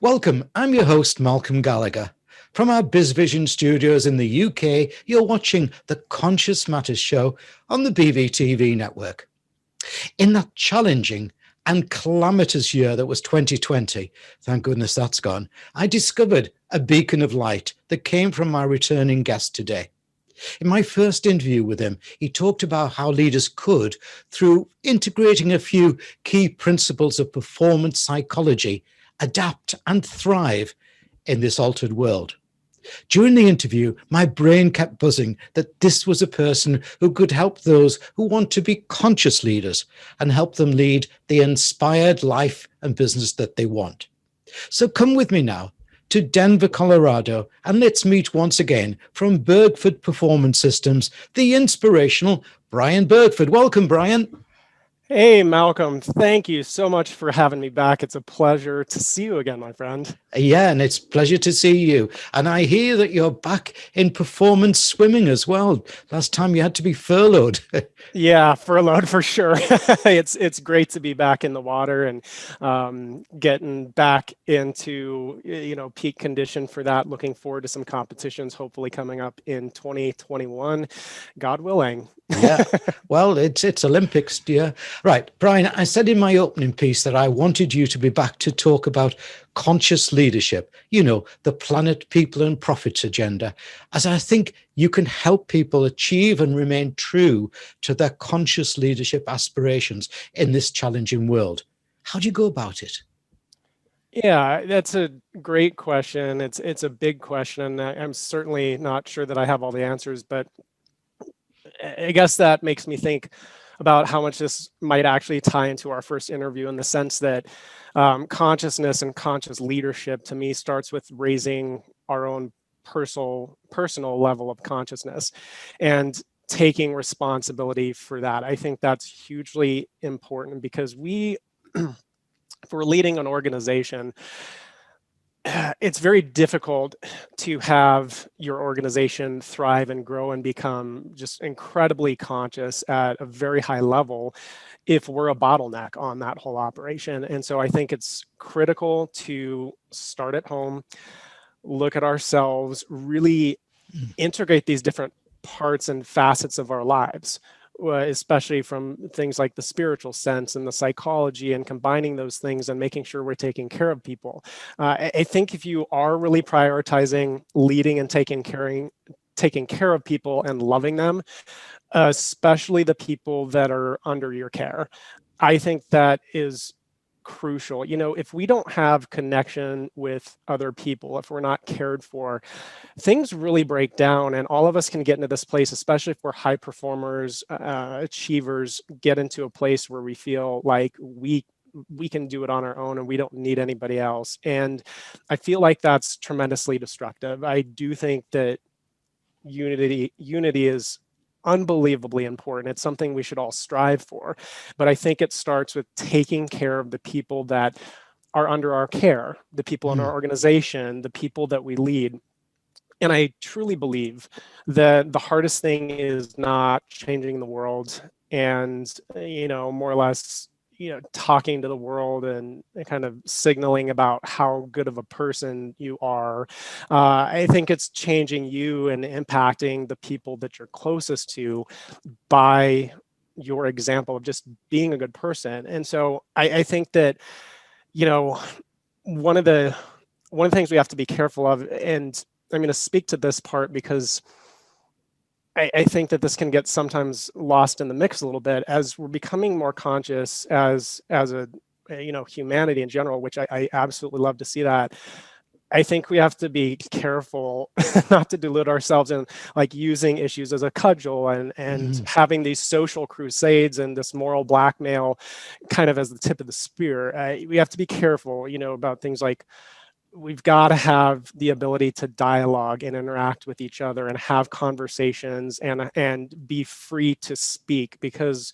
Welcome, I'm your host, Malcolm Gallagher. From our BizVision studios in the UK, you're watching the Conscious Matters show on the BVTV network. In that challenging and calamitous year that was 2020, thank goodness that's gone, I discovered a beacon of light that came from my returning guest today. In my first interview with him, he talked about how leaders could, through integrating a few key principles of performance psychology, adapt and thrive in this altered world. During the interview, my brain kept buzzing that this was a person who could help those who want to be conscious leaders and help them lead the inspired life and business that they want. So come with me now to Denver, Colorado, and let's meet once again from Bergford Performance Systems, the inspirational Brian Bergford. Welcome, Brian. Hey, Malcolm. Thank you so much for having me back. It's a pleasure to see you again, my friend. Yeah, and it's a pleasure to see you. And I hear that you're back in performance swimming as well. Last time you had to be furloughed. Yeah, furloughed for sure. It's great to be back in the water and getting back into peak condition for that. Looking forward to some competitions, hopefully coming up in 2021, God willing. Yeah, well, it's Olympics, dear. Right, Brian, I said in my opening piece that I wanted you to be back to talk about conscious leadership, the planet, people and profits agenda, as I think you can help people achieve and remain true to their conscious leadership aspirations in this challenging world. How do you go about it? Yeah, that's a great question. It's a big question, and I'm certainly not sure that I have all the answers, but I guess that makes me think about how much this might actually tie into our first interview, in the sense that consciousness and conscious leadership to me starts with raising our own personal level of consciousness and taking responsibility for that. I think that's hugely important because if we're leading an organization, it's very difficult to have your organization thrive and grow and become just incredibly conscious at a very high level if we're a bottleneck on that whole operation. And so I think it's critical to start at home, look at ourselves, really integrate these different parts and facets of our lives, especially from things like the spiritual sense and the psychology, and combining those things and making sure we're taking care of people. I think if you are really prioritizing leading and taking care of people and loving them, especially the people that are under your care, I think that is crucial. If we don't have connection with other people, if we're not cared for, things really break down, and all of us can get into this place, especially if we're high performers, achievers, get into a place where we feel like we can do it on our own and we don't need anybody else. And I feel like that's tremendously destructive. I do think that unity is unbelievably important. It's something we should all strive for. But I think it starts with taking care of the people that are under our care, the people in our organization, the people that we lead. And I truly believe that the hardest thing is not changing the world and, more or less, talking to the world and kind of signaling about how good of a person you are. I think it's changing you and impacting the people that you're closest to by your example of just being a good person. And so I think that, one of the things we have to be careful of, and I'm going to speak to this part because I think that this can get sometimes lost in the mix a little bit as we're becoming more conscious as a humanity in general, which I absolutely love to see that. I think we have to be careful not to delude ourselves in like using issues as a cudgel and having these social crusades and this moral blackmail kind of as the tip of the spear. We have to be careful, about things like, we've got to have the ability to dialogue and interact with each other and have conversations and be free to speak, because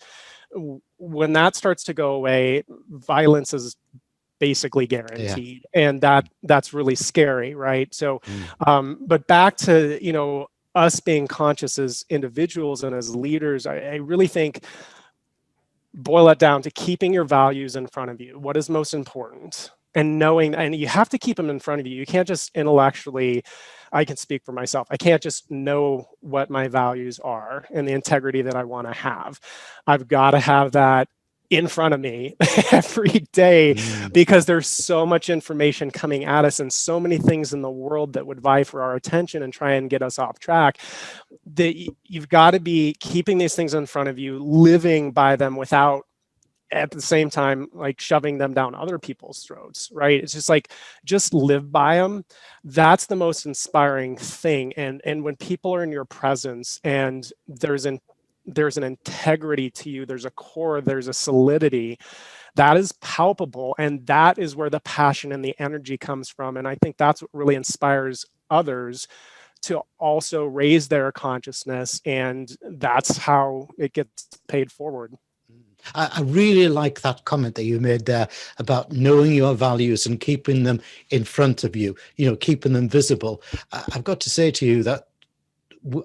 when that starts to go away, violence is basically guaranteed. Yeah. And that's really scary, right? So but back to us being conscious as individuals and as leaders, I really think boil it down to keeping your values in front of you. What is most important? and knowing, and you have to keep them in front of you. You can't just intellectually, I can speak for myself, I can't just know what my values are and the integrity that I want to have. I've got to have that in front of me every day, because there's so much information coming at us and so many things in the world that would vie for our attention and try and get us off track, that you've got to be keeping these things in front of you, living by them without at the same time like shoving them down other people's throats, right? It's just like, just live by them. That's the most inspiring thing. And when people are in your presence and there's an integrity to you, there's a core, there's a solidity that is palpable, and that is where the passion and the energy comes from. And I think that's what really inspires others to also raise their consciousness, and that's how it gets paid forward. I really like that comment that you made there about knowing your values and keeping them in front of you, keeping them visible. I've got to say to you that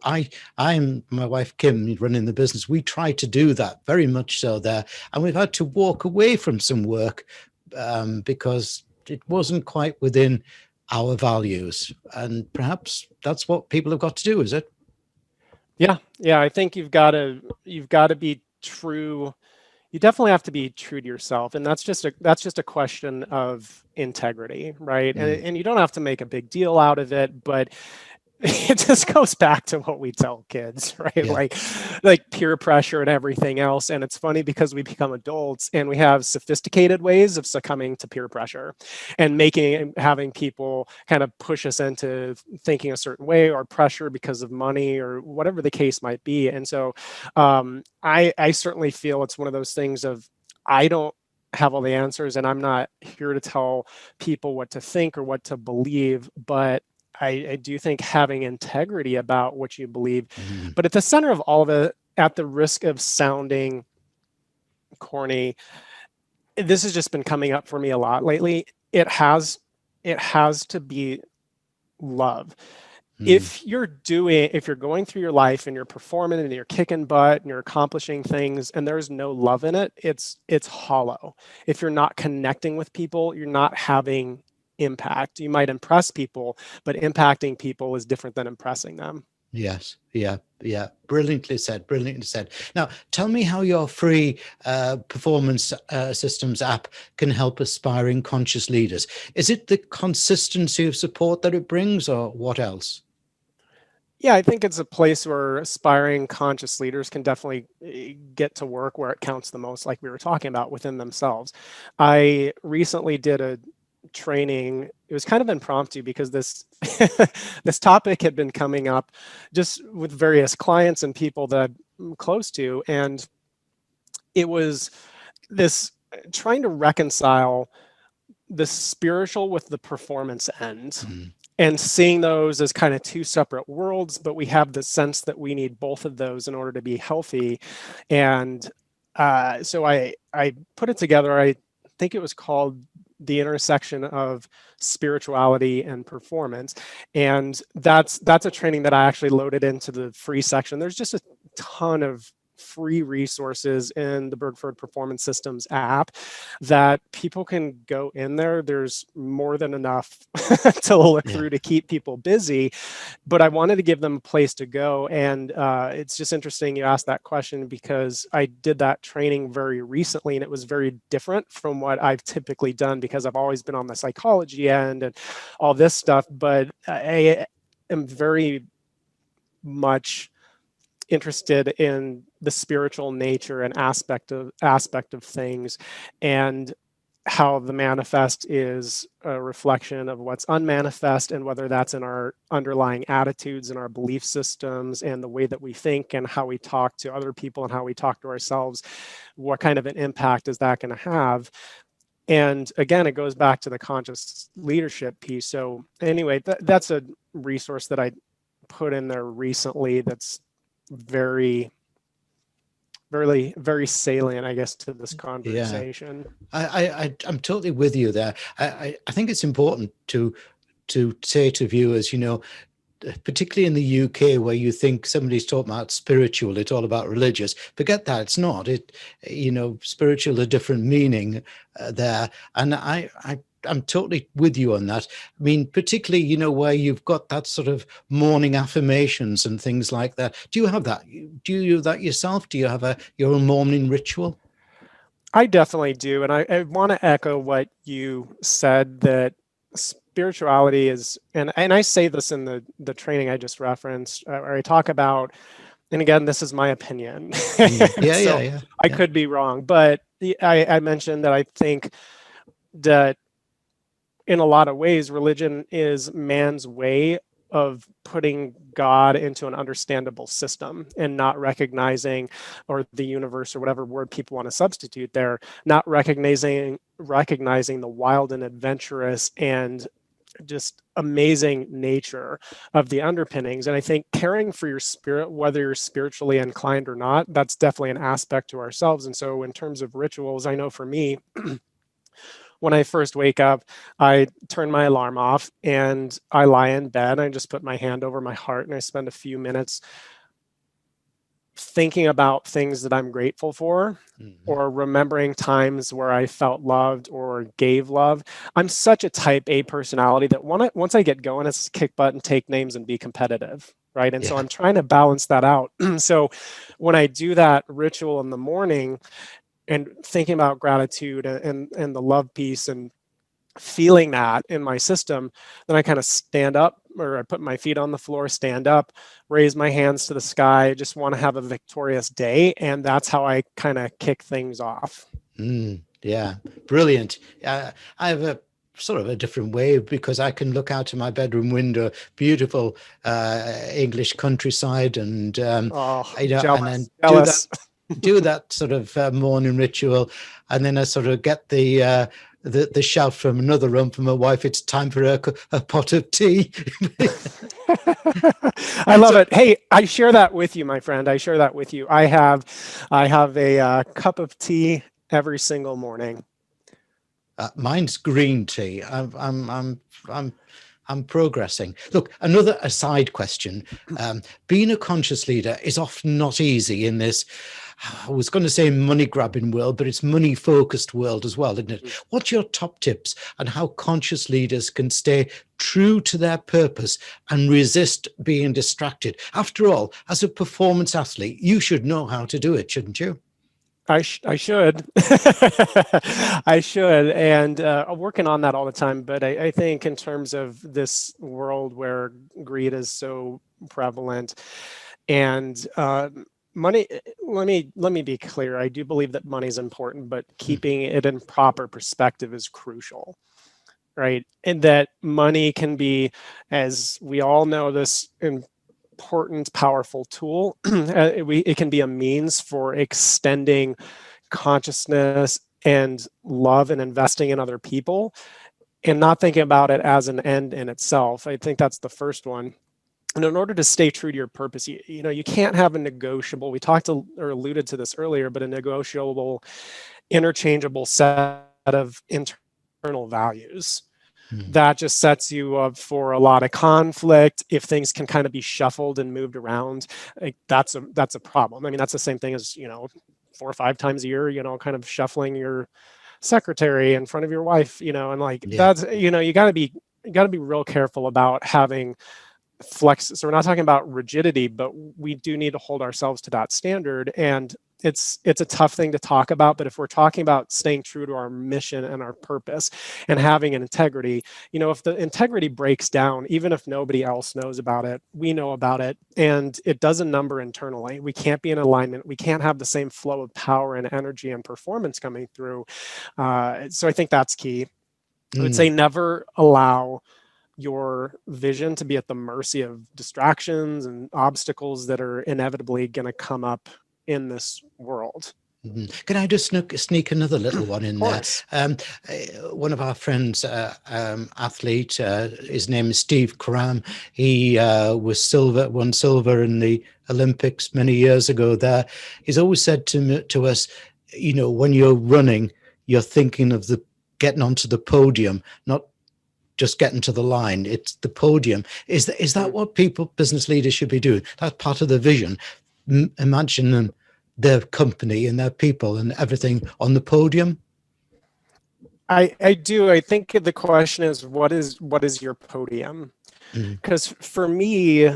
I'm my wife Kim running the business. We try to do that very much so there, and we've had to walk away from some work because it wasn't quite within our values, and perhaps that's what people have got to do. Is it? Yeah, I think you've got to be true. You definitely have to be true to yourself, and that's just a question of integrity, right? And you don't have to make a big deal out of it, but it just goes back to what we tell kids, right? Yeah. Like peer pressure and everything else. And it's funny because we become adults and we have sophisticated ways of succumbing to peer pressure and having people kind of push us into thinking a certain way, or pressure because of money or whatever the case might be. And so I certainly feel it's one of those things of, I don't have all the answers, and I'm not here to tell people what to think or what to believe, but I do think having integrity about what you believe, but at the center of all of it, at the risk of sounding corny, this has just been coming up for me a lot lately. It has to be love. If you're going through your life and you're performing and you're kicking butt and you're accomplishing things and there's no love in it, it's hollow. If you're not connecting with people, you're not having impact. You might impress people, but impacting people is different than impressing them. Yes. Yeah. Brilliantly said. Now, tell me how your free performance systems app can help aspiring conscious leaders. Is it the consistency of support that it brings, or what else? Yeah, I think it's a place where aspiring conscious leaders can definitely get to work where it counts the most, like we were talking about, within themselves. I recently did a training. It was kind of impromptu because this this topic had been coming up just with various clients and people that I'm close to, and it was this trying to reconcile the spiritual with the performance end, and seeing those as kind of two separate worlds, but we have the sense that we need both of those in order to be healthy. And so I put it together. I think it was called The Intersection of Spirituality and Performance. And that's a training that I actually loaded into the free section. There's just a ton of free resources in the Bergford Performance Systems app that people can go in there. There's more than enough to look through to keep people busy, but I wanted to give them a place to go. And it's just interesting you asked that question, because I did that training very recently and it was very different from what I've typically done, because I've always been on the psychology end and all this stuff, but I am very much interested in the spiritual nature and aspect of things, and how the manifest is a reflection of what's unmanifest, and whether that's in our underlying attitudes and our belief systems and the way that we think and how we talk to other people and how we talk to ourselves. What kind of an impact is that going to have? And again, it goes back to the conscious leadership piece. So anyway, that's a resource that I put in there recently that's very salient, I guess, to this conversation. I'm totally with you there. I think it's important to say to viewers, particularly in the UK, where you think somebody's talking about spiritual, it's all about religious. Forget that. It's not. Spiritual, a different meaning there. And I I'm totally with you on that. I mean, particularly, where you've got that sort of morning affirmations and things like that. Do you have that? Do you do that yourself? Do you have your own morning ritual? I definitely do. And I want to echo what you said, that spirituality is, and I say this in the training I just referenced, where I talk about, and again, this is my opinion. Yeah, So I yeah. could be wrong, but I mentioned that I think that in a lot of ways, religion is man's way of putting God into an understandable system and not recognizing, or the universe, or whatever word people want to substitute there, not recognizing the wild and adventurous and just amazing nature of the underpinnings. And I think caring for your spirit, whether you're spiritually inclined or not, that's definitely an aspect to ourselves. And so in terms of rituals, I know for me, when I first wake up, I turn my alarm off and I lie in bed. I just put my hand over my heart and I spend a few minutes thinking about things that I'm grateful for, or remembering times where I felt loved or gave love. I'm such a type A personality that once I get going, it's kick butt and take names and be competitive. Right. And so Yeah. I'm trying to balance that out. So when I do that ritual in the morning and thinking about gratitude and the love piece and feeling that in my system, then I kind of stand up, or I put my feet on the floor, stand up, raise my hands to the sky, just want to have a victorious day. And that's how I kind of kick things off. Yeah, brilliant. I have a sort of a different way, because I can look out of my bedroom window, beautiful English countryside, and Oh, and then jealous, do that jealous. sort of morning ritual, and then I sort of get the shout from another room from my wife. It's time for a pot of tea. I love So it. Hey, I share that with you, my friend. I share that with you. I have a cup of tea every single morning. mine's green tea. I'm progressing. Look, another aside question. Being a conscious leader is often not easy in this, I was going to say money grabbing world, but it's money focused world as well, isn't it? What's your top tips on how conscious leaders can stay true to their purpose and resist being distracted? After all, as a performance athlete, you should know how to do it, shouldn't you? I should. I should. And I'm working on that all the time. But I think in terms of this world where greed is so prevalent, and money, let me be clear. I do believe that money is important, but keeping it in proper perspective is crucial. Right. And that money can be, as we all know, this important, powerful tool. It can be a means for extending consciousness and love and investing in other people, and not thinking about it as an end in itself. I think that's the first one. And in order to stay true to your purpose, you can't have a negotiable, we talked to, or alluded to this earlier, but a negotiable, interchangeable set of internal values that just sets you up for a lot of conflict. If things can kind of be shuffled and moved around, like that's a problem. I mean, that's the same thing as 4 or 5 times a year, kind of shuffling your secretary in front of your wife, and like Yeah. that's you got to be real careful about having flex. So we're not talking about rigidity, but we do need to hold ourselves to that standard. And it's a tough thing to talk about, but if we're talking about staying true to our mission and our purpose and having an integrity, if the integrity breaks down, even if nobody else knows about it, we know about it, and it does a number internally. We can't be in alignment. We can't have the same flow of power and energy and performance coming through. So I think that's key. I would say never allow your vision to be at the mercy of distractions and obstacles that are inevitably going to come up in this world. Can I just sneak another little one Of in there? course. One of our friends, athlete, his name is Steve Cram. He won silver in the Olympics many years ago there. He's always said to us, when you're running, you're thinking of getting onto the podium, not just getting to the line. It's the podium. Is that what business leaders should be doing? That's part of the vision. Imagine them, their company and their people and everything on the podium. I do. I think the question is, what is your podium? Mm, Because for me,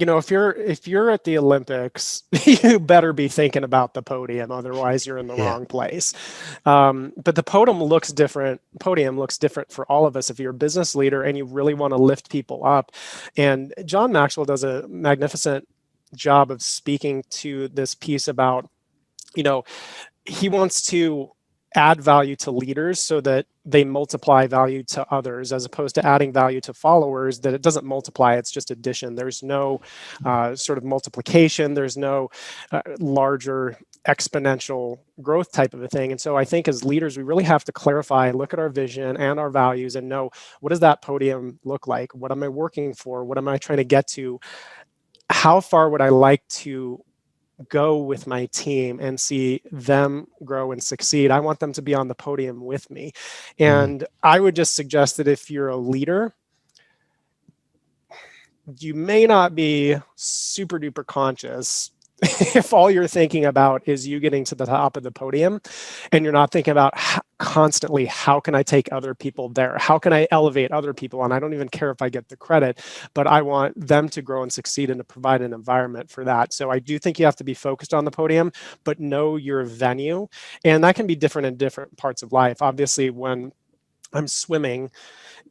if you're at the Olympics, you better be thinking about the podium. Otherwise, you're in the yeah. wrong place. But the podium looks different. Podium looks different for all of us. If you're a business leader and you really want to lift people up, and John Maxwell does a magnificent job of speaking to this piece about, you know, he wants to add value to leaders so that they multiply value to others, as opposed to adding value to followers that it doesn't multiply, it's just addition. There's no sort of multiplication, there's no larger exponential growth type of a thing. And so I think as leaders, we really have to clarify, look at our vision and our values and know, what does that podium look like? What am I working for? What am I trying to get to? How far would I like to go with my team and see them grow and succeed? I want them to be on the podium with me. Mm, And I would just suggest that if you're a leader, you may not be super duper conscious if all you're thinking about is you getting to the top of the podium, and you're not thinking about constantly, how can I take other people there? How can I elevate other people? And I don't even care if I get the credit, but I want them to grow and succeed and to provide an environment for that. So I do think you have to be focused on the podium, but know your venue. And that can be different in different parts of life. Obviously, when I'm swimming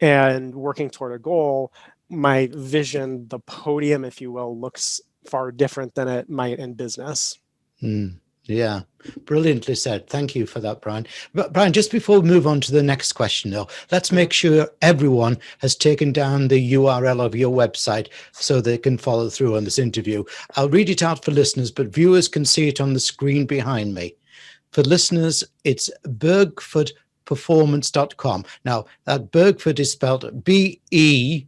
and working toward a goal, my vision, the podium, if you will, looks far different than it might in business. mm, yeah, brilliantly said. Thank you for that, Brian. But Brian, just before we move on to the next question, though, let's make sure everyone has taken down the URL of your website so they can follow through on this interview. I'll read it out for listeners, but viewers can see it on the screen behind me. For listeners, it's bergfordperformance.com. Now, that Bergford is spelled Bergford,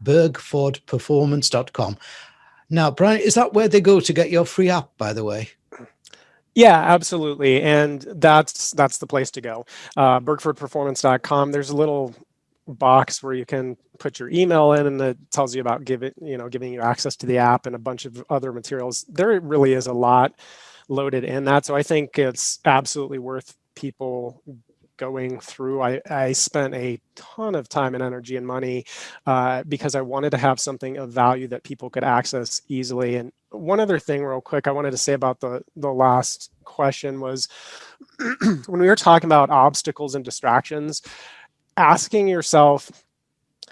bergfordperformance.com. Now, Brian, is that where they go to get your free app, by the way? Yeah, absolutely. And that's the place to go. Bergfordperformance.com. There's a little box where you can put your email in, and it tells you about giving you access to the app and a bunch of other materials. There really is a lot loaded in that. So I think it's absolutely worth people going through. I spent a ton of time and energy and money because I wanted to have something of value that people could access easily. And one other thing real quick I wanted to say about the last question was when we were talking about obstacles and distractions, asking yourself,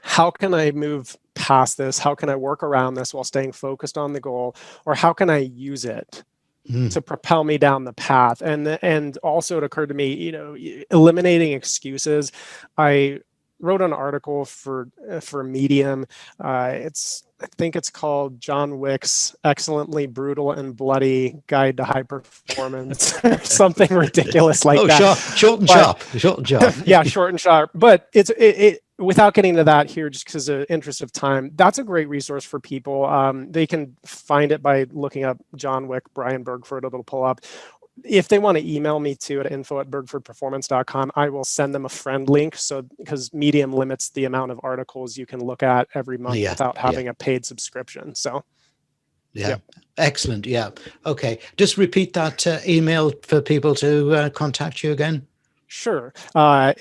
how can I move past this? How can I work around this while staying focused on the goal? Or how can I use it to propel me down the path? And also it occurred to me, eliminating excuses. I wrote an article for Medium. I think it's called John Wick's Excellently Brutal and Bloody Guide to High Performance, or something ridiculous like that. Short and sharp. Short and sharp. Yeah, short and sharp. But it without getting to that here, just because of the interest of time, that's a great resource for people. They can find it by looking up John Wick, Brian Bergford. It'll pull up. If they want to email me too at info@bergfordperformance.com, I will send them a friend link. So because Medium limits the amount of articles you can look at every month without having a paid subscription. So yeah. Excellent. Yeah. Okay. Just repeat that email for people to contact you again. Sure. I'll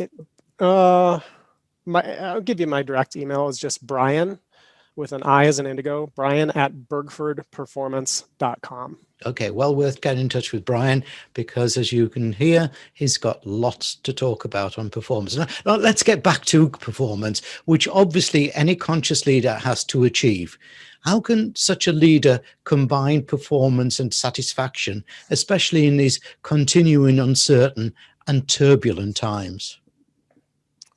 give you my direct email. Is just Brian with an I as an indigo, Brian@bergfordperformance.com. Okay, well worth getting in touch with Brian, because as you can hear, he's got lots to talk about on performance. Now, let's get back to performance, which obviously any conscious leader has to achieve. How can such a leader combine performance and satisfaction, especially in these continuing uncertain and turbulent times?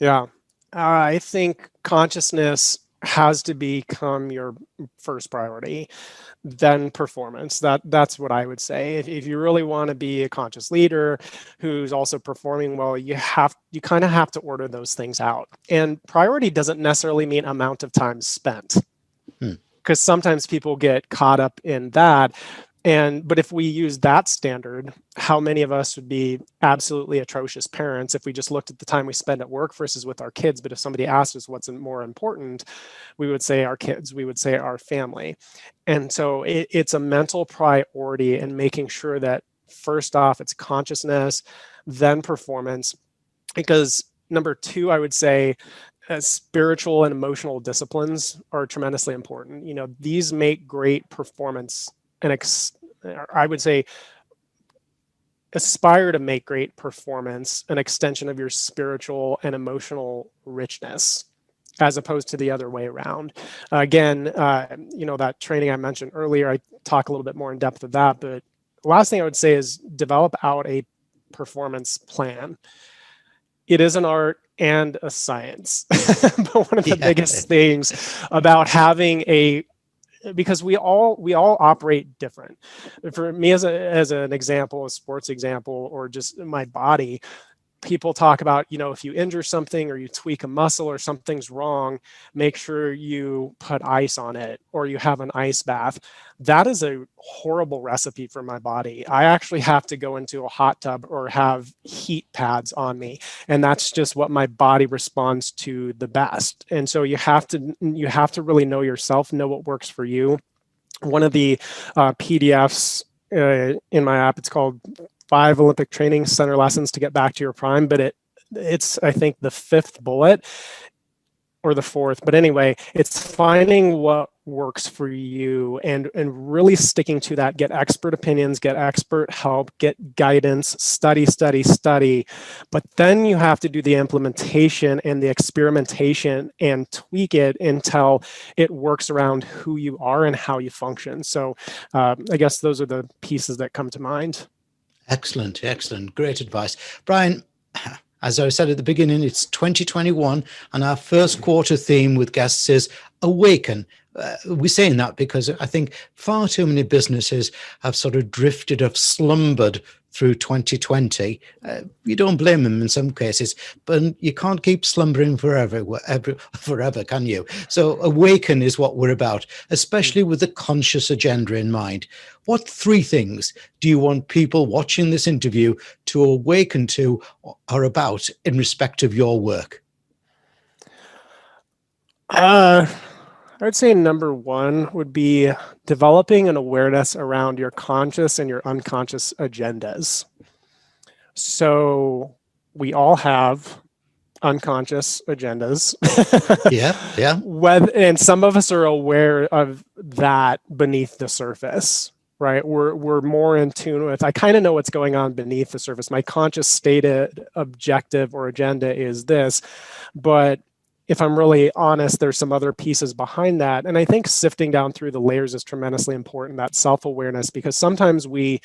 Yeah, I think consciousness has to become your first priority, then performance. That's what I would say. If you really want to be a conscious leader who's also performing well, you kind of have to order those things out. And priority doesn't necessarily mean amount of time spent, because sometimes people get caught up in that. But if we use that standard, how many of us would be absolutely atrocious parents if we just looked at the time we spend at work versus with our kids? But if somebody asked us what's more important, we would say our kids, we would say our family. And so it's a mental priority, and making sure that First off, it's consciousness, then performance. Because number two, I would say spiritual and emotional disciplines are tremendously important. These make great performance, and I would say aspire to make great performance an extension of your spiritual and emotional richness, as opposed to the other way around. Again, that training I mentioned earlier, I talk a little bit more in depth of that. But the last thing I would say is develop out a performance plan. It is an art and a science. But one of the biggest things about having because we all operate different. For me, as an example, a sports example, or just my body, people talk about, if you injure something or you tweak a muscle or something's wrong, make sure you put ice on it or you have an ice bath. That is a horrible recipe for my body. I actually have to go into a hot tub or have heat pads on me. And that's just what my body responds to the best. And so you have to really know yourself, know what works for you. One of the PDFs in my app, it's called 5 Olympic Training Center Lessons to Get Back to Your Prime, but it's I think the 5th bullet or the 4th, but anyway, it's finding what works for you and really sticking to that. Get expert opinions, get expert help, get guidance, study, but then you have to do the implementation and the experimentation and tweak it until it works around who you are and how you function. So I guess those are the pieces that come to mind. Excellent. Great advice. Brian, as I said at the beginning, it's 2021, and our first quarter theme with guests is Awaken. We're saying that because I think far too many businesses have sort of drifted, have slumbered through 2020. You don't blame them in some cases, but you can't keep slumbering forever, can you? So Awaken is what we're about, especially with the conscious agenda in mind. What 3 things do you want people watching this interview to awaken to or about in respect of your work? I would say number 1 would be developing an awareness around your conscious and your unconscious agendas. So we all have unconscious agendas. Yeah. And some of us are aware of that beneath the surface, right? We're more in tune with, I kind of know what's going on beneath the surface. My conscious stated objective or agenda is this, but if I'm really honest, there's some other pieces behind that. And I think sifting down through the layers is tremendously important, that self-awareness, because sometimes we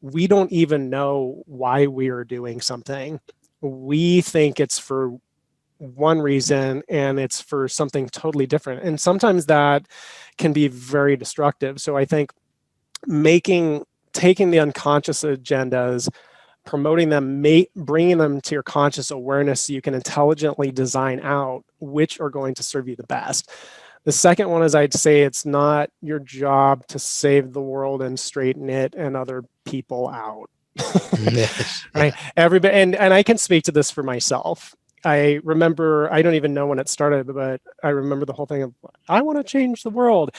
don't even know why we are doing something. We think it's for one reason and it's for something totally different. And sometimes that can be very destructive. So I think taking the unconscious agendas, promoting them, bringing them to your conscious awareness so you can intelligently design out which are going to serve you the best. The second one is, I'd say it's not your job to save the world and straighten it and other people out. Yes, right. Everybody, and I can speak to this for myself. I remember, I don't even know when it started, but I remember the whole thing of, I want to change the world.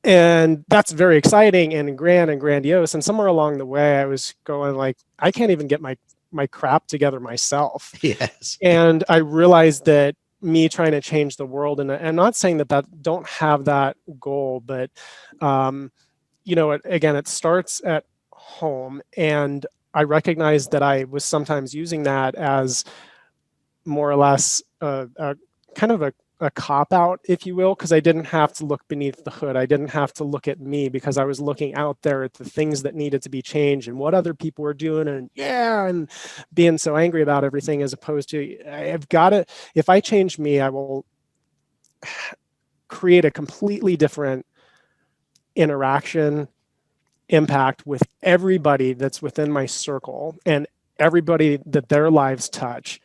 And that's very exciting and grand and grandiose. And somewhere along the way, I was going like, I can't even get my crap together myself. Yes. And I realized that me trying to change the world, and I'm not saying that don't have that goal, but again, it starts at home. And I recognized that I was sometimes using that as more or less a kind of a cop out, if you will, because I didn't have to look beneath the hood. I didn't have to look at me because I was looking out there at the things that needed to be changed and what other people were doing, and being so angry about everything, as opposed to, if I change me, I will create a completely different interaction impact with everybody that's within my circle and everybody that their lives touch.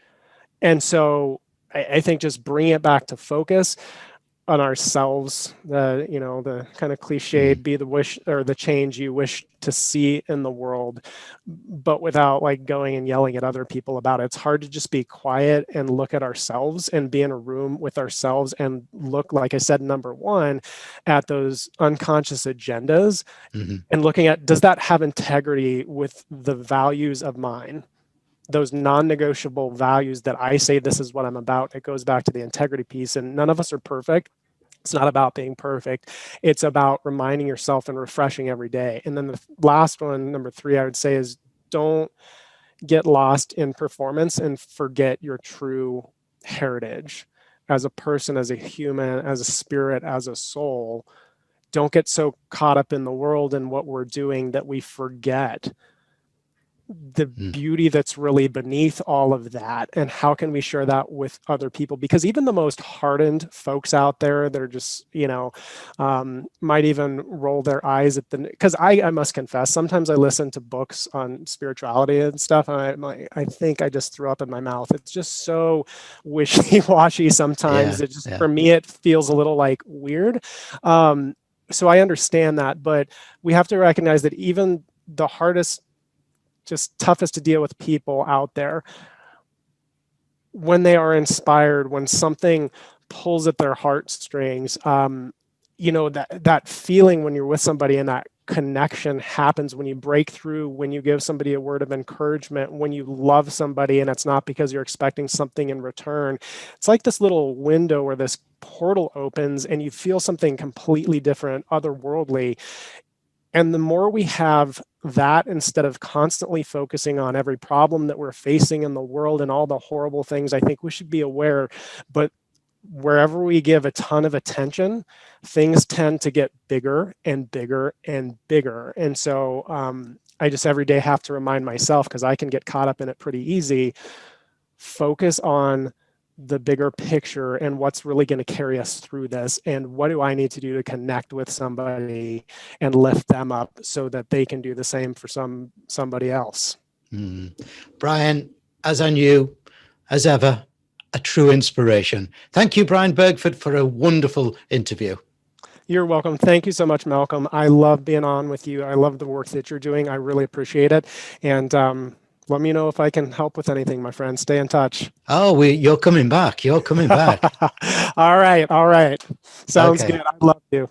And so I think just bring it back to focus. on ourselves, the kind of cliched, be the wish or the change you wish to see in the world, but without like going and yelling at other people about it. It's hard to just be quiet and look at ourselves and be in a room with ourselves and look, like I said, number one, at those unconscious agendas and looking at, does that have integrity with the values of mine? Those non-negotiable values that I say, this is what I'm about. It goes back to the integrity piece, and none of us are perfect. It's not about being perfect. It's about reminding yourself and refreshing every day. And then the last one, number 3, I would say is don't get lost in performance and forget your true heritage as a person, as a human, as a spirit, as a soul. Don't get so caught up in the world and what we're doing that we forget the beauty that's really beneath all of that, and how can we share that with other people? Because even the most hardened folks out there, they're just, might even roll their eyes at because I must confess, sometimes I listen to books on spirituality and stuff, and I think I just threw up in my mouth. It's just so wishy-washy sometimes. It just, for me, it feels a little like weird. So I understand that, but we have to recognize that even the hardest, just toughest to deal with people out there, when they are inspired, when something pulls at their heartstrings, that feeling when you're with somebody and that connection happens when you break through, when you give somebody a word of encouragement, when you love somebody and it's not because you're expecting something in return. It's like this little window where this portal opens and you feel something completely different, otherworldly. And the more we have that, instead of constantly focusing on every problem that we're facing in the world and all the horrible things, I think we should be aware. But wherever we give a ton of attention, things tend to get bigger and bigger and bigger. And so I just every day have to remind myself, because I can get caught up in it pretty easy, focus on the bigger picture and what's really going to carry us through this, and what do I need to do to connect with somebody and lift them up so that they can do the same for somebody else. Brian, as I knew, as ever, a true inspiration. Thank you, Brian Bergford, for a wonderful interview. You're welcome. Thank you so much, Malcolm. I love being on with you. I love the work that you're doing. I really appreciate it. And let me know if I can help with anything, my friend. Stay in touch. Oh, you're coming back. You're coming back. All right. Sounds Okay. good. I love you.